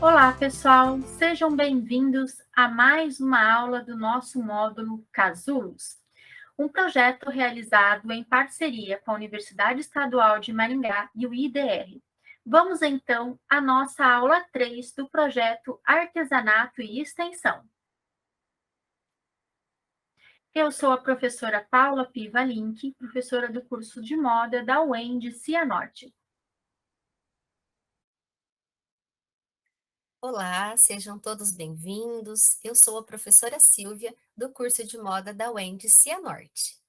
Olá, pessoal! Sejam bem-vindos a mais uma aula do nosso módulo Casulos, um projeto realizado em parceria com a Universidade Estadual de Maringá e o IDR. Vamos, então, à nossa aula 3 do projeto Artesanato e Extensão. Eu sou a professora Paula Piva Link, professora do curso de moda da UEM Cianorte. Olá, sejam todos bem-vindos. Eu sou a professora Silvia, do curso de moda da UEM Cianorte.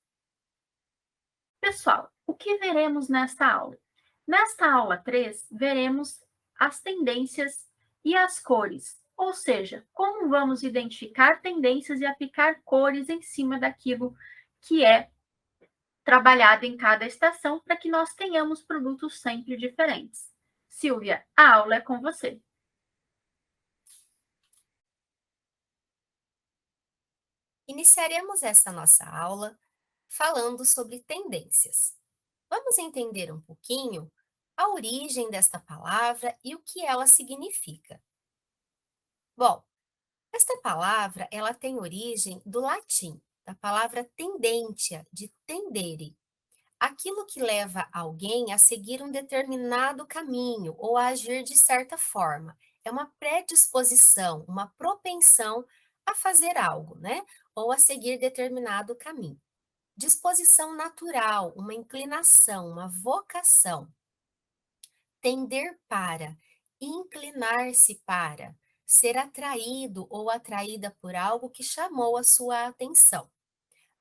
Pessoal, o que veremos nesta aula? Nesta aula 3, veremos as tendências e as cores, ou seja, como vamos identificar tendências e aplicar cores em cima daquilo que é trabalhado em cada estação para que nós tenhamos produtos sempre diferentes. Silvia, a aula é com você. Iniciaremos essa nossa aula falando sobre tendências. Vamos entender um pouquinho a origem desta palavra e o que ela significa. Bom, esta palavra ela tem origem do latim, da palavra tendentia, de tendere. Aquilo que leva alguém a seguir um determinado caminho ou a agir de certa forma. É uma predisposição, uma propensão a fazer algo, né? Ou a seguir determinado caminho. Disposição natural, uma inclinação, uma vocação. Tender para, inclinar-se para, ser atraído ou atraída por algo que chamou a sua atenção.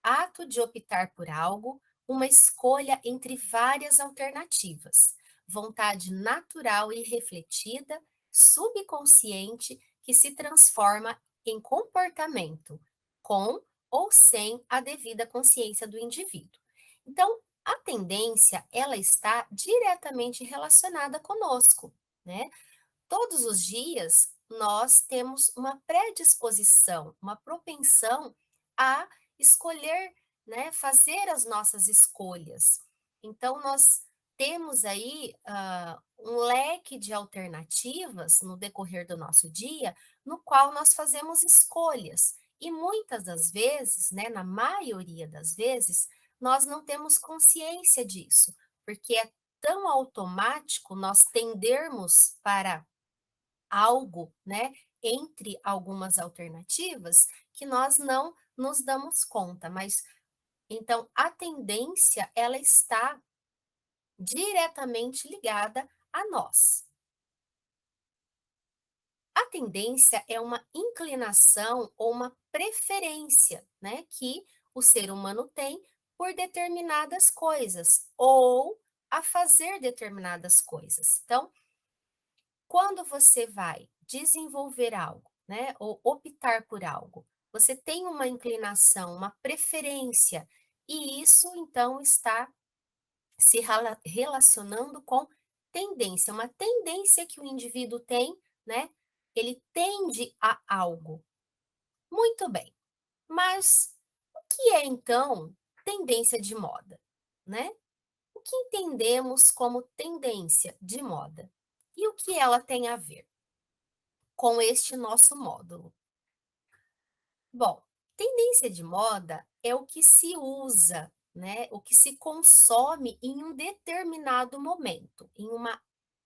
Ato de optar por algo, uma escolha entre várias alternativas. Vontade natural e refletida, subconsciente, que se transforma em comportamento, com ou sem a devida consciência do indivíduo. Então, a tendência, ela está diretamente relacionada conosco, né? Todos os dias, nós temos uma predisposição, uma propensão a escolher, né, fazer as nossas escolhas. Então, nós temos aí um leque de alternativas no decorrer do nosso dia, no qual nós fazemos escolhas. E muitas das vezes, né, na maioria das vezes, nós não temos consciência disso, porque é tão automático nós tendermos para algo, né, entre algumas alternativas, que nós não nos damos conta, mas então a tendência ela está diretamente ligada a nós. A tendência é uma inclinação ou uma preferência, né, que o ser humano tem por determinadas coisas ou a fazer determinadas coisas. Então, quando você vai desenvolver algo, né, ou optar por algo, você tem uma inclinação, uma preferência, e isso então está se relacionando com tendência, uma tendência que o indivíduo tem, né? Ele tende a algo. Muito bem. Mas o que é então tendência de moda, né? O que entendemos como tendência de moda? E o que ela tem a ver com este nosso módulo? Bom, tendência de moda é o que se usa, né? O que se consome em um determinado momento, em uma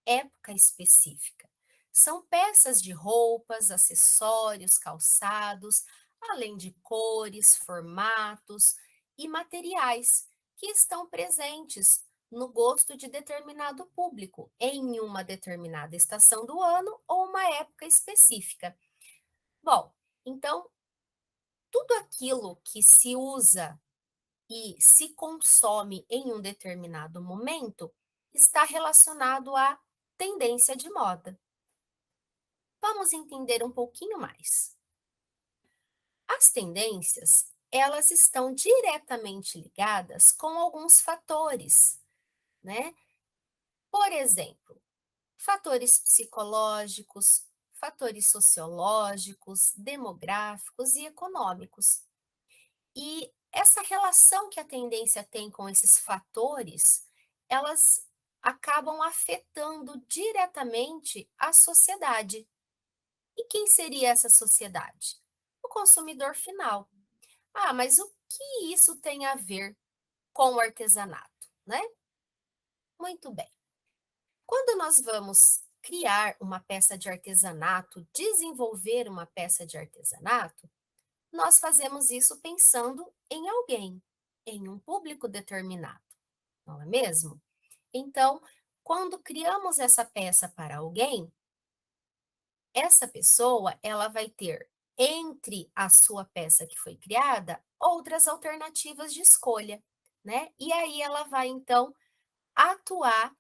época específica. São peças de roupas, acessórios, calçados, além de cores, formatos e materiais que estão presentes no gosto de determinado público em uma determinada estação do ano ou uma época específica. Bom, então tudo aquilo que se usa e se consome em um determinado momento está relacionado à tendência de moda. Vamos entender um pouquinho mais. As tendências, elas estão diretamente ligadas com alguns fatores, né? Por exemplo, fatores psicológicos, fatores sociológicos, demográficos e econômicos. E essa relação que a tendência tem com esses fatores, elas acabam afetando diretamente a sociedade. E quem seria essa sociedade? O consumidor final. Ah, mas o que isso tem a ver com o artesanato, né? Muito bem. Quando nós vamos criar uma peça de artesanato, desenvolver uma peça de artesanato, nós fazemos isso pensando em alguém, em um público determinado, não é mesmo? Então, quando criamos essa peça para alguém, essa pessoa, ela vai ter entre a sua peça que foi criada outras alternativas de escolha, né? E aí ela vai então atuar,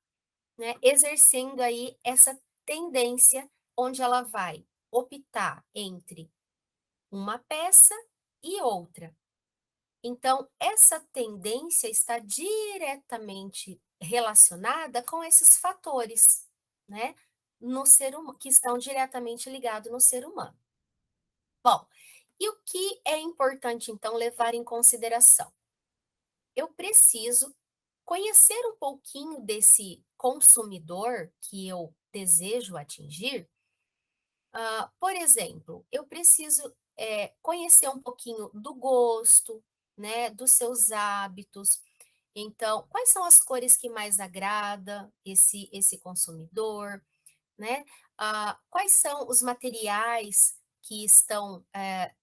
né, exercendo aí essa tendência onde ela vai optar entre uma peça e outra. Então, essa tendência está diretamente relacionada com esses fatores, né, no ser humano, que estão diretamente ligados no ser humano. Bom, e o que é importante então levar em consideração? Eu preciso conhecer um pouquinho desse consumidor que eu desejo atingir. Por exemplo, eu preciso conhecer um pouquinho do gosto, né, dos seus hábitos. Então, quais são as cores que mais agrada esse consumidor, né? Quais são os materiais que estão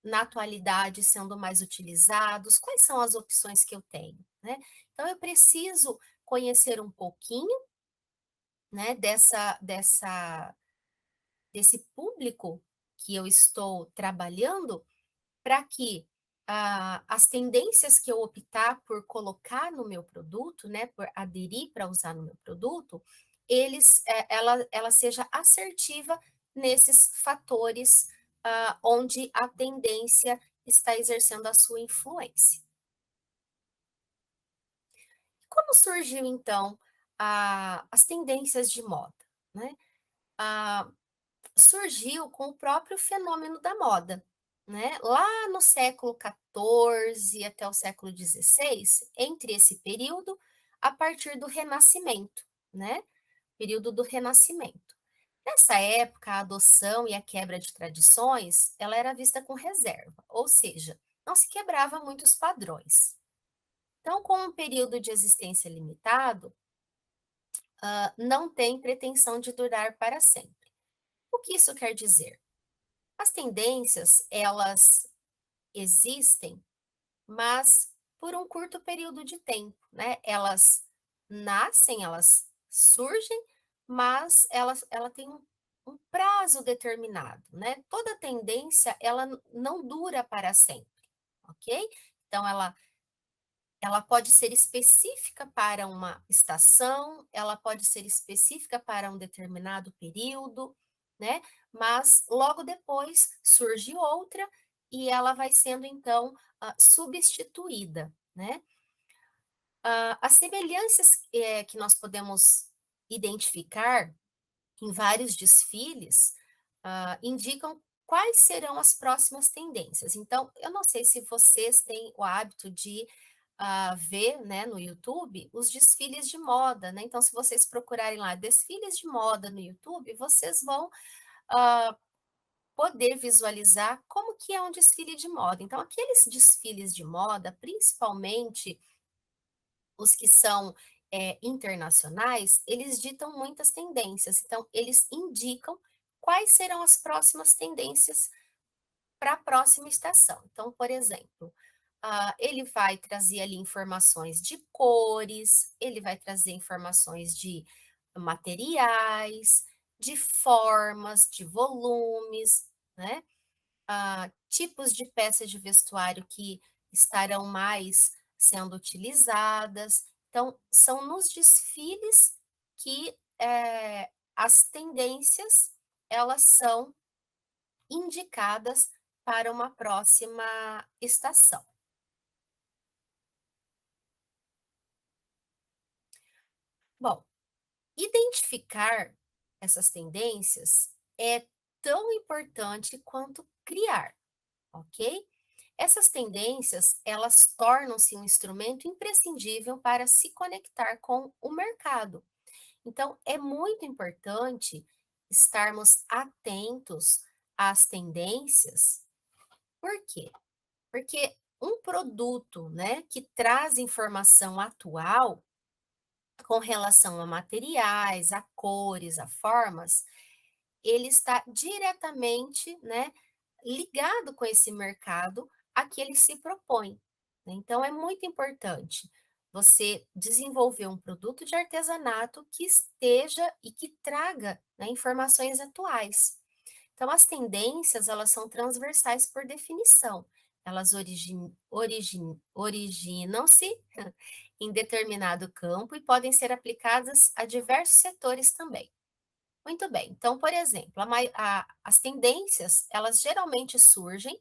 na atualidade sendo mais utilizados? Quais são as opções que eu tenho, né? Então, eu preciso conhecer um pouquinho, né, desse público que eu estou trabalhando, para que as tendências que eu optar por colocar no meu produto, né, por aderir para usar no meu produto, ela seja assertiva nesses fatores onde a tendência está exercendo a sua influência. Como surgiu então as tendências de moda, né? Ah, Surgiu com o próprio fenômeno da moda, né? Lá no século XIV até o século XVI, entre esse período, a partir do Renascimento, né? Período do Renascimento. Nessa época, a adoção e a quebra de tradições, ela era vista com reserva, ou seja, não se quebrava muitos padrões. Então, com um período de existência limitado, não tem pretensão de durar para sempre. O que isso quer dizer? As tendências, elas existem, mas por um curto período de tempo, né? Elas nascem, elas surgem, mas ela tem um prazo determinado, né? Toda tendência, ela não dura para sempre, ok? Então, ela pode ser específica para uma estação, ela pode ser específica para um determinado período, né? Mas logo depois surge outra e ela vai sendo então substituída, né? As semelhanças que nós podemos identificar em vários desfiles indicam quais serão as próximas tendências. Então, eu não sei se vocês têm o hábito de ver, né, no YouTube os desfiles de moda, né? Então, se vocês procurarem lá desfiles de moda no YouTube, vocês vão ah, poder visualizar como que é um desfile de moda. Então, aqueles desfiles de moda, principalmente os que são internacionais, eles ditam muitas tendências. Então, eles indicam quais serão as próximas tendências para a próxima estação. Então, por exemplo, ele vai trazer ali informações de cores, ele vai trazer informações de materiais, de formas, de volumes, né? Tipos de peças de vestuário que estarão mais sendo utilizadas. Então, são nos desfiles que as tendências elas são indicadas para uma próxima estação. Bom, identificar essas tendências é tão importante quanto criar, ok? Essas tendências, elas tornam-se um instrumento imprescindível para se conectar com o mercado. Então, é muito importante estarmos atentos às tendências. Por quê? Porque um produto, né, que traz informação atual com relação a materiais, a cores, a formas, ele está diretamente, né, ligado com esse mercado a que ele se propõe, né. Então é muito importante você desenvolver um produto de artesanato que esteja e que traga, né, informações atuais. Então as tendências, elas são transversais por definição. Elas originam-se em determinado campo e podem ser aplicadas a diversos setores também. Muito bem. Então, por exemplo, as tendências, elas geralmente surgem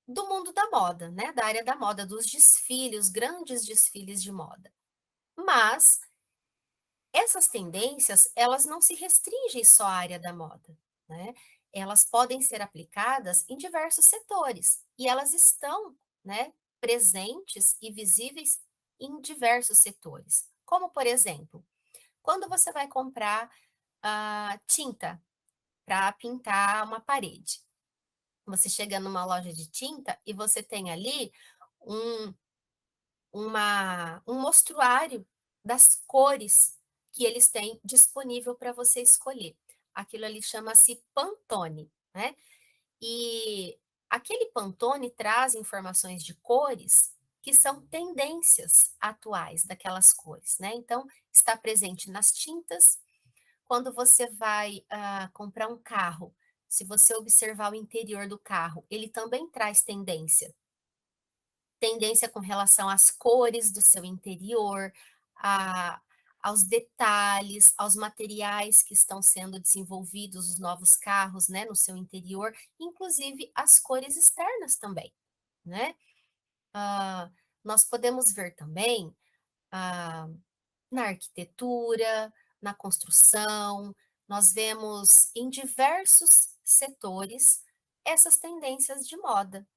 do mundo da moda, né? Da área da moda, dos desfiles, os grandes desfiles de moda. Mas essas tendências, elas não se restringem só à área da moda, né? Elas podem ser aplicadas em diversos setores e elas estão, né, presentes e visíveis em diversos setores. Como, por exemplo, quando você vai comprar tinta para pintar uma parede. Você chega numa loja de tinta e você tem ali um, um mostruário das cores que eles têm disponível para você escolher. Aquilo ali chama-se Pantone, né? E aquele Pantone traz informações de cores que são tendências atuais daquelas cores, né? Então, está presente nas tintas. Quando você vai comprar um carro, se você observar o interior do carro, ele também traz tendência. Tendência com relação às cores do seu interior, a, aos detalhes, aos materiais que estão sendo desenvolvidos, os novos carros, né, no seu interior, inclusive as cores externas também, né? Ah, nós podemos ver também ah, na arquitetura, na construção, nós vemos em diversos setores essas tendências de moda.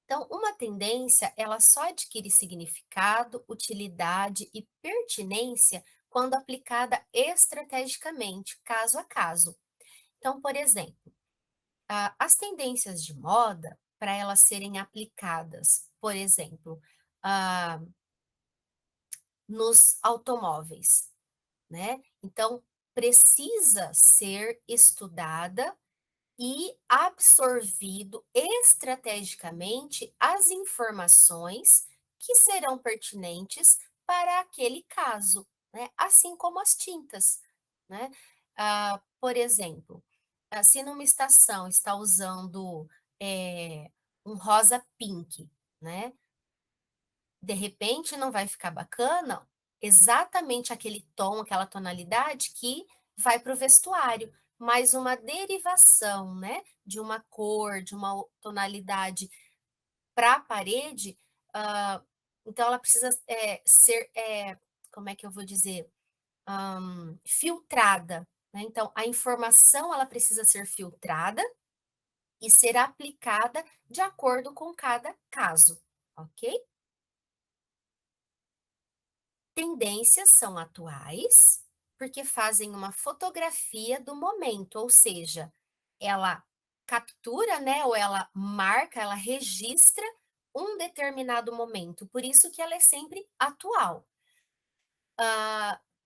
Então, uma tendência, ela só adquire significado, utilidade e pertinência quando aplicada estrategicamente, caso a caso. Então, por exemplo, as tendências de moda, para elas serem aplicadas, por exemplo, ah, nos automóveis, né? Então, precisa ser estudada e absorvido estrategicamente as informações que serão pertinentes para aquele caso, né? Assim como as tintas, né? Por exemplo, se numa estação está usando um rosa pink, né? De repente não vai ficar bacana exatamente aquele tom, aquela tonalidade que vai para o vestuário, mas uma derivação, né, de uma cor, de uma tonalidade para a parede, então ela precisa ser, como é que eu vou dizer, filtrada, né? Então a informação ela precisa ser filtrada e ser aplicada de acordo com cada caso, ok? Tendências são atuais, porque fazem uma fotografia do momento, ou seja, ela captura, né, ou ela marca, ela registra um determinado momento, por isso que ela é sempre atual.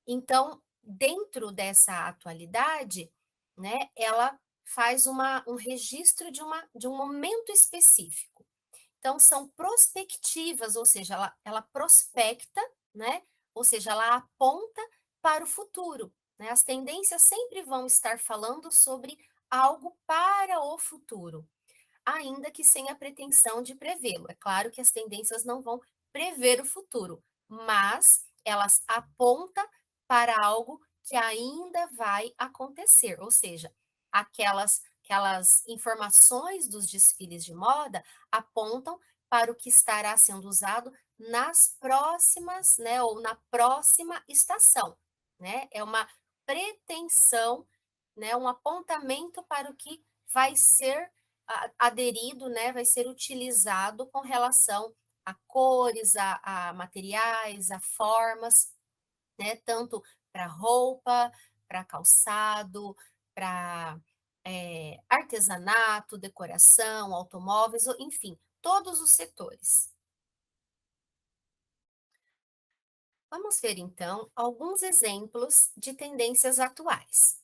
Então, dentro dessa atualidade, né, ela faz um registro de um momento específico. Então, são prospectivas, ou seja, ela prospecta, né? Ou seja, ela aponta para o futuro, né? As tendências sempre vão estar falando sobre algo para o futuro, ainda que sem a pretensão de prevê-lo. É claro que as tendências não vão prever o futuro, mas elas apontam para algo que ainda vai acontecer, ou seja, aquelas informações dos desfiles de moda apontam para o que estará sendo usado nas próximas, né, ou na próxima estação, né? É uma pretensão, né, um apontamento para o que vai ser aderido, né, vai ser utilizado com relação a cores, a materiais, a formas, né, tanto para roupa, para calçado, para artesanato, decoração, automóveis, enfim, todos os setores. Vamos ver então alguns exemplos de tendências atuais.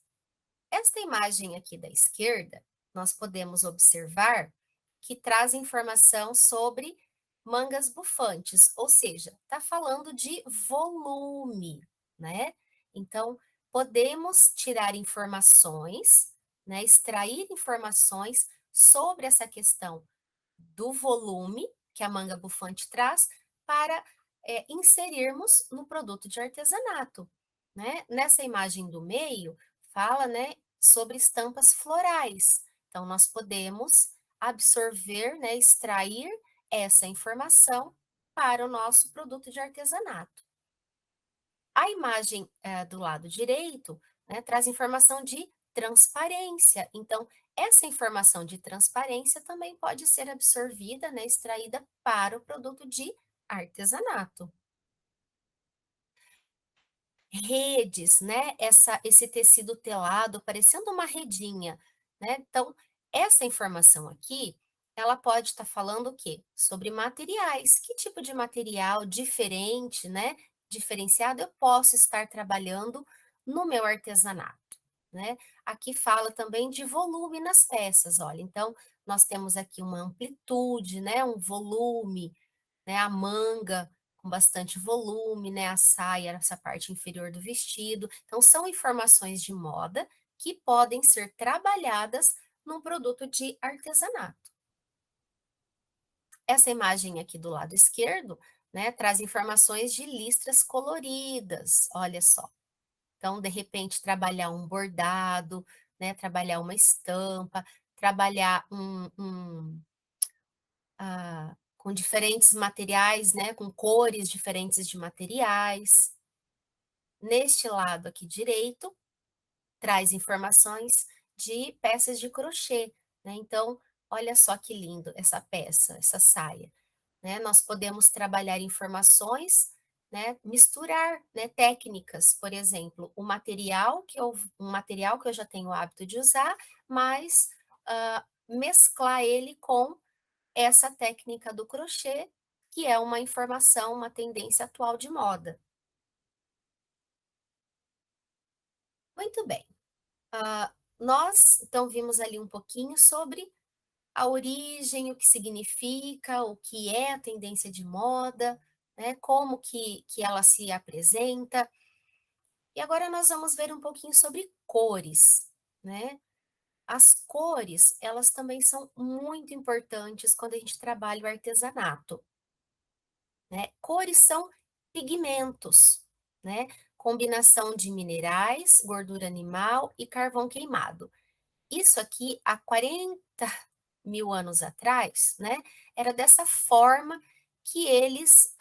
Esta imagem aqui da esquerda, nós podemos observar que traz informação sobre mangas bufantes, ou seja, está falando de volume, né? Então, podemos tirar informações, né, extrair informações sobre essa questão do volume que a manga bufante traz para inserirmos no produto de artesanato, né? Nessa imagem do meio, fala, né, sobre estampas florais. Então, nós podemos absorver, né, extrair essa informação para o nosso produto de artesanato. A imagem do lado direito, né, traz informação de transparência. Então, essa informação de transparência também pode ser absorvida, né, extraída para o produto de artesanato. Redes, né, esse tecido telado parecendo uma redinha, né? Então, essa informação aqui, ela pode estar falando o quê? Sobre materiais. Que tipo de material diferente, né, diferenciado eu posso estar trabalhando no meu artesanato, né? Aqui fala também de volume nas peças, olha. Então, nós temos aqui uma amplitude, né, um volume, né, a manga com bastante volume, né, a saia, essa parte inferior do vestido. Então, são informações de moda que podem ser trabalhadas num produto de artesanato. Essa imagem aqui do lado esquerdo, né, traz informações de listras coloridas, olha só. Então, de repente, trabalhar um bordado, né, trabalhar uma estampa, trabalhar com diferentes materiais, né, com cores diferentes de materiais. Neste lado aqui direito, traz informações de peças de crochê, né? Então, olha só que lindo essa peça, essa saia, né? Nós podemos trabalhar informações, né? Misturar, né? Técnicas, por exemplo, um material que eu já tenho o hábito de usar, mas mesclar ele com essa técnica do crochê, que é uma informação, uma tendência atual de moda. Muito bem. Nós, então, vimos ali um pouquinho sobre a origem, o que significa, o que é a tendência de moda, né? Como que ela se apresenta. E agora nós vamos ver um pouquinho sobre cores, né? As cores, elas também são muito importantes quando a gente trabalha o artesanato. Né? Cores são pigmentos, né? Combinação de minerais, gordura animal e carvão queimado. Isso aqui, há 40.000 anos atrás, né? Era dessa forma que eles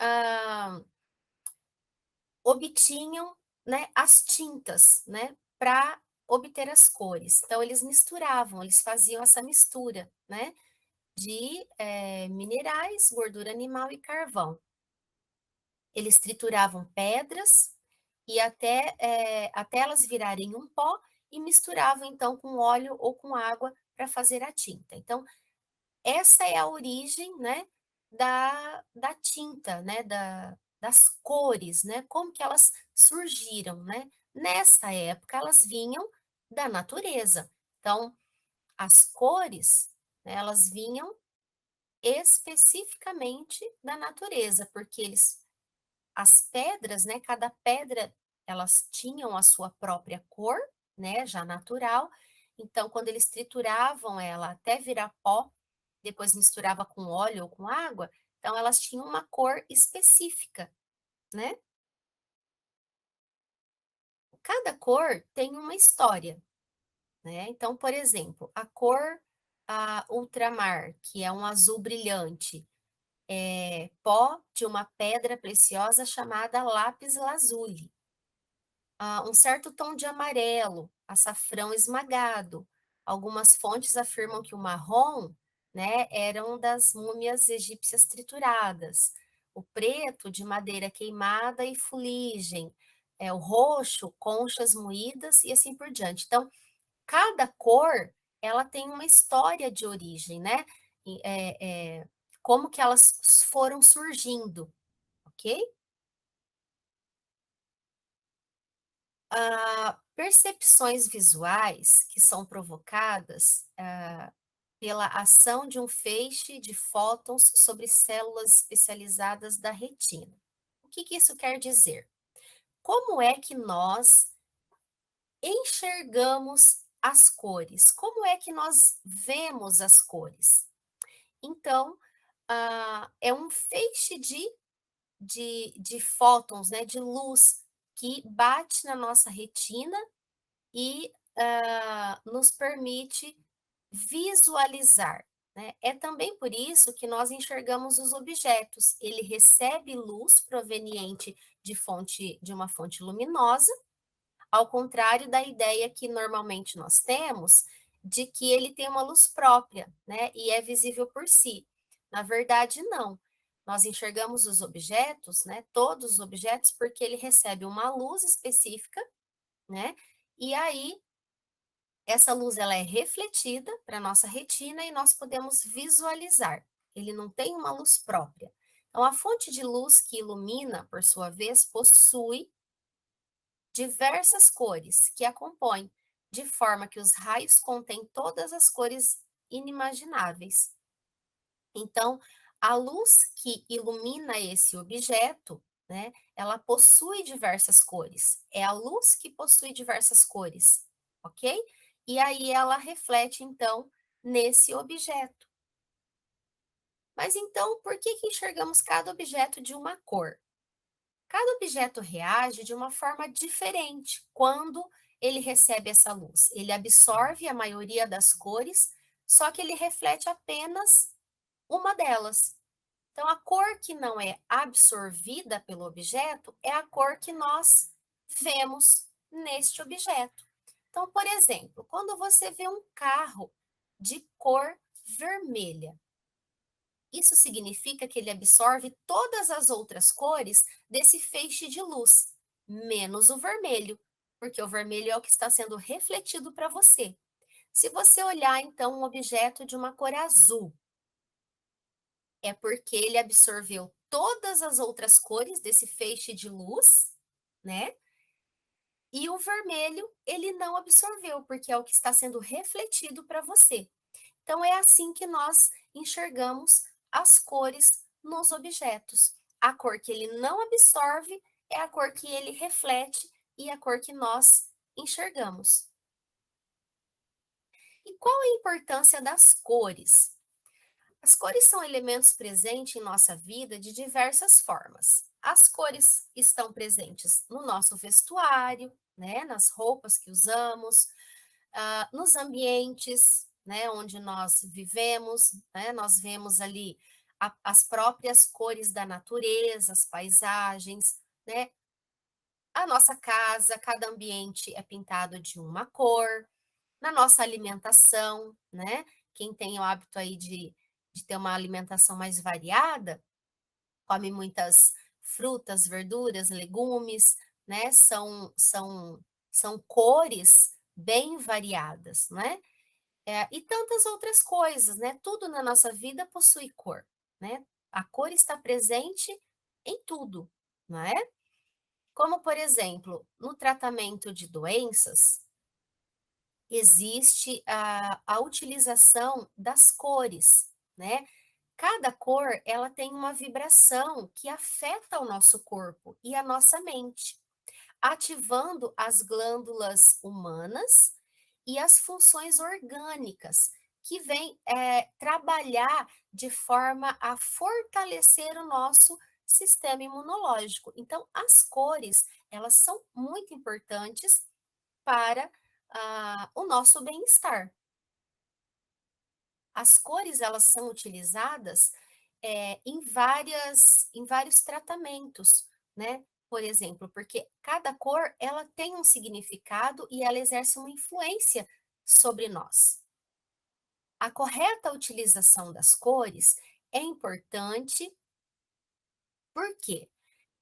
obtinham, né, as tintas, né? Para obter as cores. Então, eles misturavam, eles faziam essa mistura, né? De minerais, gordura animal e carvão. Eles trituravam pedras e até elas virarem um pó e misturavam então com óleo ou com água para fazer a tinta. Então, essa é a origem, né, da tinta, né, das cores, né, como que elas surgiram, né? Nessa época, elas vinham da natureza. Então, as cores, né, elas vinham especificamente da natureza, porque as pedras, né, cada pedra, elas tinham a sua própria cor, né, já natural. Então, quando eles trituravam ela até virar pó, depois misturava com óleo ou com água, então elas tinham uma cor específica, né? Cada cor tem uma história, né? Então, por exemplo, a cor ultramar, que é um azul brilhante, é pó de uma pedra preciosa chamada lápis lazuli. Um certo tom de amarelo, açafrão esmagado. Algumas fontes afirmam que o marrom, né, eram das múmias egípcias trituradas. O preto, de madeira queimada e fuligem. O roxo, conchas moídas e assim por diante. Então, cada cor ela tem uma história de origem, né? Como que elas foram surgindo, ok? Percepções visuais que são provocadas pela ação de um feixe de fótons sobre células especializadas da retina. O que que isso quer dizer? Como é que nós enxergamos as cores? Como é que nós vemos as cores? Então, é um feixe de fótons, né, de luz, que bate na nossa retina e nos permite visualizar, né? É também por isso que nós enxergamos os objetos. Ele recebe luz proveniente de uma fonte luminosa, ao contrário da ideia que normalmente nós temos de que ele tem uma luz própria, né? E é visível por si. Na verdade, não. Nós enxergamos os objetos, né? Todos os objetos, porque ele recebe uma luz específica, né? E aí essa luz ela é refletida para a nossa retina e nós podemos visualizar. Ele não tem uma luz própria. Então, a fonte de luz que ilumina, por sua vez, possui diversas cores que a compõem, de forma que os raios contêm todas as cores inimagináveis. Então, a luz que ilumina esse objeto, né, ela possui diversas cores. É a luz que possui diversas cores, ok? E aí ela reflete, então, nesse objeto. Mas então, por que que enxergamos cada objeto de uma cor? Cada objeto reage de uma forma diferente quando ele recebe essa luz. Ele absorve a maioria das cores, só que ele reflete apenas uma delas. Então, a cor que não é absorvida pelo objeto é a cor que nós vemos neste objeto. Então, por exemplo, quando você vê um carro de cor vermelha, isso significa que ele absorve todas as outras cores desse feixe de luz, menos o vermelho, porque o vermelho é o que está sendo refletido para você. Se você olhar, então, um objeto de uma cor azul, é porque ele absorveu todas as outras cores desse feixe de luz, né? E o vermelho, ele não absorveu, porque é o que está sendo refletido para você. Então, é assim que nós enxergamos as cores nos objetos. A cor que ele não absorve é a cor que ele reflete e a cor que nós enxergamos. E qual a importância das cores? As cores são elementos presentes em nossa vida de diversas formas. As cores estão presentes no nosso vestuário, né, nas roupas que usamos, nos ambientes, né, onde nós vivemos, né, nós vemos ali as próprias cores da natureza, as paisagens, né, a nossa casa, cada ambiente é pintado de uma cor, na nossa alimentação, né, quem tem o hábito aí de ter uma alimentação mais variada, come muitas frutas, verduras, legumes, né, são cores bem variadas, né? E tantas outras coisas, né? Tudo na nossa vida possui cor, né? A cor está presente em tudo, não é? Como, por exemplo, no tratamento de doenças, existe a utilização das cores, né? Cada cor, ela tem uma vibração que afeta o nosso corpo e a nossa mente, ativando as glândulas humanas e as funções orgânicas, que vêm trabalhar de forma a fortalecer o nosso sistema imunológico. Então, as cores, elas são muito importantes para o nosso bem-estar. As cores, elas são utilizadas em vários tratamentos, né? Por exemplo, porque cada cor ela tem um significado e ela exerce uma influência sobre nós. A correta utilização das cores é importante porque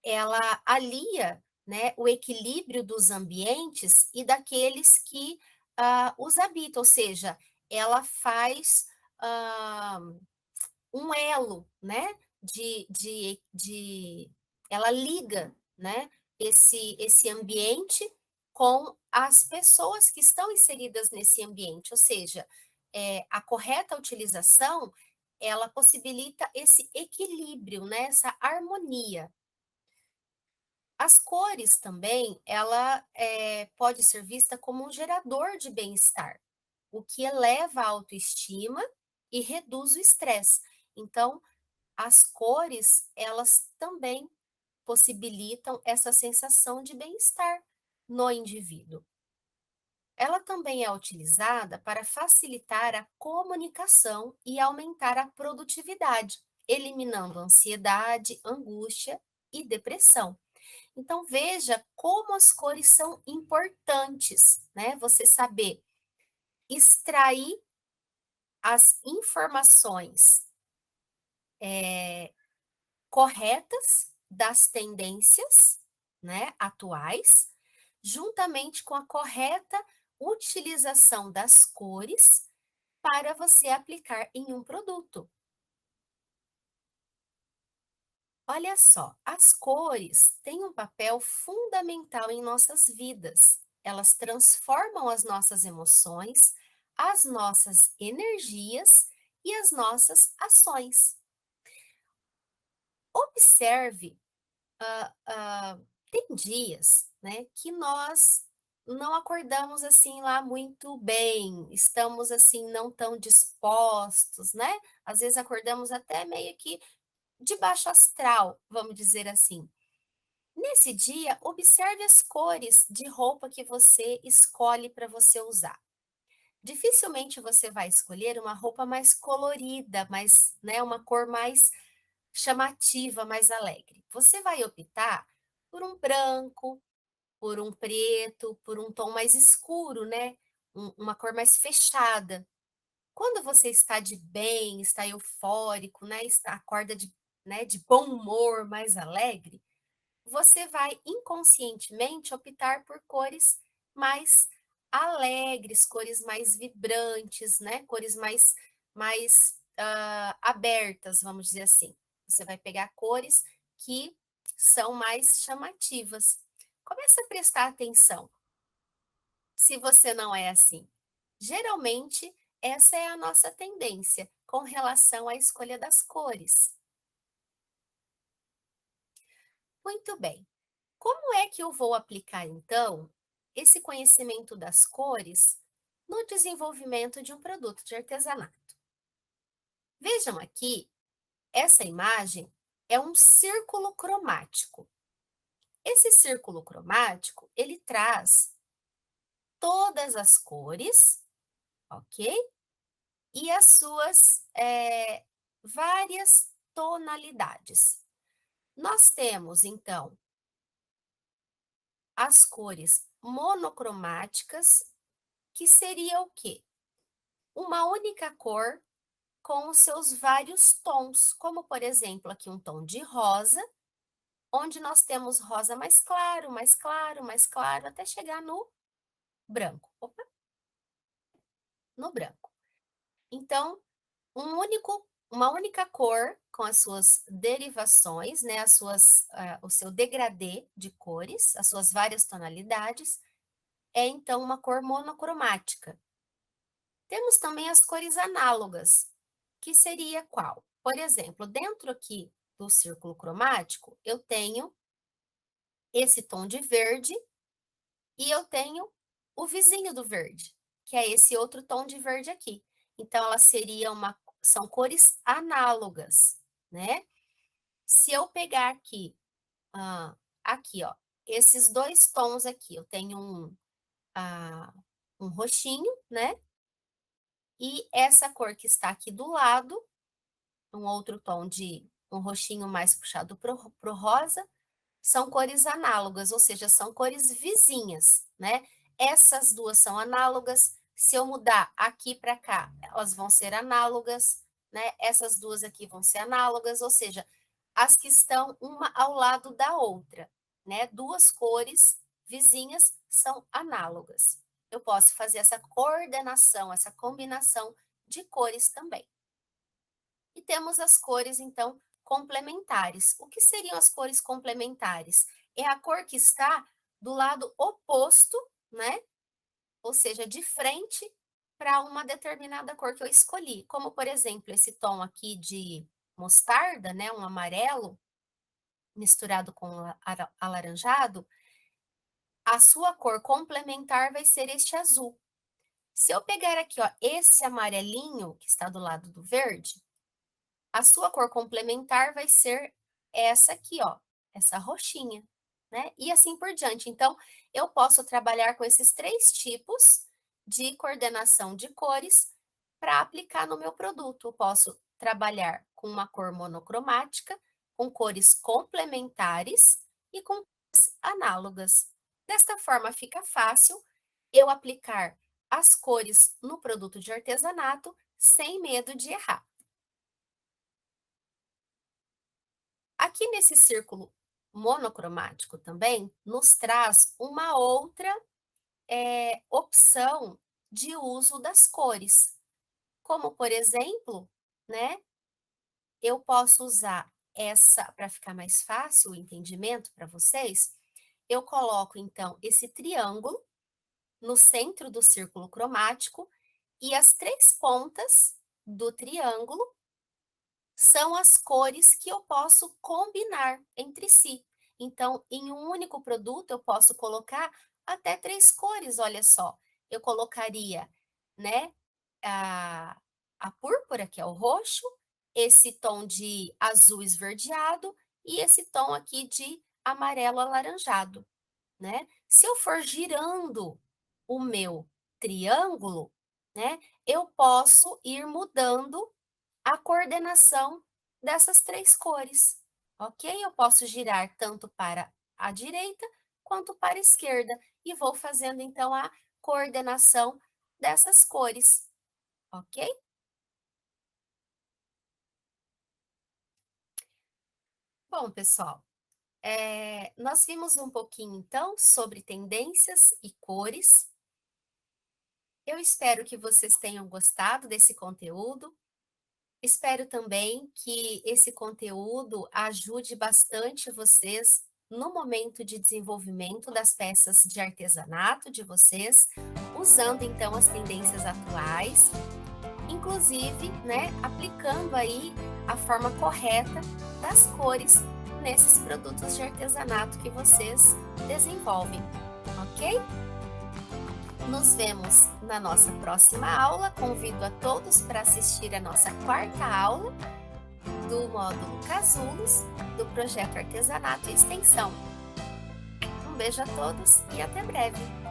ela alia, né, o equilíbrio dos ambientes e daqueles que os habitam, ou seja, ela faz, um elo, né, ela liga, né, esse ambiente com as pessoas que estão inseridas nesse ambiente, ou seja, a correta utilização, ela possibilita esse equilíbrio, né, essa harmonia. As cores também, ela, pode ser vista como um gerador de bem-estar, o que eleva a autoestima e reduz o estresse. Então, as cores, elas também possibilitam essa sensação de bem-estar no indivíduo. Ela também é utilizada para facilitar a comunicação e aumentar a produtividade, eliminando ansiedade, angústia e depressão. Então, veja como as cores são importantes, né? Você saber extrair as informações corretas das tendências, né, atuais, juntamente com a correta utilização das cores para você aplicar em um produto. Olha só, as cores têm um papel fundamental em nossas vidas. Elas transformam as nossas emoções, as nossas energias e as nossas ações. Observe, tem dias, né, que nós não acordamos assim lá muito bem, estamos assim não tão dispostos, né? Às vezes acordamos até meio que de baixo astral, vamos dizer assim. Nesse dia, observe as cores de roupa que você escolhe para você usar. Dificilmente você vai escolher uma roupa mais colorida, mais, né, uma cor mais chamativa, mais alegre. Você vai optar por um branco, por um preto, por um tom mais escuro, né? Uma cor mais fechada. Quando você está de bem, está eufórico, né? Acorda de, né, de bom humor, mais alegre, você vai inconscientemente optar por cores mais alegres, cores mais vibrantes, né? Cores mais abertas, vamos dizer assim. Você vai pegar cores que são mais chamativas. Comece a prestar atenção se você não é assim. Geralmente, essa é a nossa tendência com relação à escolha das cores. Muito bem. Como é que eu vou aplicar, então, esse conhecimento das cores no desenvolvimento de um produto de artesanato? Vejam aqui, essa imagem é um círculo cromático. Esse círculo cromático, ele traz todas as cores, ok? E as suas várias tonalidades. Nós temos, então, as cores monocromáticas, que seria o quê? Uma única cor com os seus vários tons, como por exemplo, aqui um tom de rosa, onde nós temos rosa mais claro, mais claro, mais claro, até chegar no branco. Opa, no branco. Então, uma única cor com as suas derivações, né, o seu degradê de cores, as suas várias tonalidades, é então uma cor monocromática. Temos também as cores análogas, que seria qual? Por exemplo, dentro aqui do círculo cromático, eu tenho esse tom de verde e eu tenho o vizinho do verde, que é esse outro tom de verde aqui. Então, ela seria são cores análogas, né? Se eu pegar aqui, aqui, ó, esses dois tons aqui, eu tenho um roxinho, né? E essa cor que está aqui do lado, um outro tom de um roxinho mais puxado pro rosa, são cores análogas, ou seja, são cores vizinhas, né? Essas duas são análogas. Se eu mudar aqui para cá, elas vão ser análogas, né? Essas duas aqui vão ser análogas, ou seja, as que estão uma ao lado da outra, né? Duas cores vizinhas são análogas. eu posso fazer essa coordenação, essa combinação de cores também. E temos as cores, então, complementares. O que seriam as cores complementares? É a cor que está do lado oposto, né? Ou seja, de frente para uma determinada cor que eu escolhi. Como, por exemplo, esse tom aqui de mostarda, né? Um amarelo misturado com alaranjado. A sua cor complementar vai ser este azul. Se eu pegar aqui, ó, esse amarelinho que está do lado do verde, a sua cor complementar vai ser essa aqui, ó, essa roxinha, né? E assim por diante. Então, eu posso trabalhar com esses 3 tipos de coordenação de cores para aplicar no meu produto. Eu posso trabalhar com uma cor monocromática, com cores complementares e com cores análogas. Desta forma, fica fácil eu aplicar as cores no produto de artesanato sem medo de errar. Aqui nesse círculo monocromático também, nos traz uma outra opção de uso das cores. Como, por exemplo, né, eu posso usar essa, para ficar mais fácil o entendimento para vocês, eu coloco, então, esse triângulo no centro do círculo cromático e as 3 pontas do triângulo são as cores que eu posso combinar entre si. Então, em um único produto, eu posso colocar até 3 cores, olha só. Eu colocaria, né, a púrpura, que é o roxo, esse tom de azul esverdeado e esse tom aqui de amarelo alaranjado, né? Se eu for girando o meu triângulo, né, eu posso ir mudando a coordenação dessas 3 cores, ok? Eu posso girar tanto para a direita quanto para a esquerda e vou fazendo então a coordenação dessas cores, ok? Bom, pessoal, nós vimos um pouquinho então sobre tendências e cores. Eu espero que vocês tenham gostado desse conteúdo. Espero também que esse conteúdo ajude bastante vocês no momento de desenvolvimento das peças de artesanato de vocês, usando então as tendências atuais, inclusive, né, aplicando aí a forma correta das cores nesses produtos de artesanato que vocês desenvolvem, ok? Nos vemos na nossa próxima aula. Convido a todos para assistir a nossa 4ª aula do módulo Casulos do projeto Artesanato e Extensão. Um beijo a todos e até breve!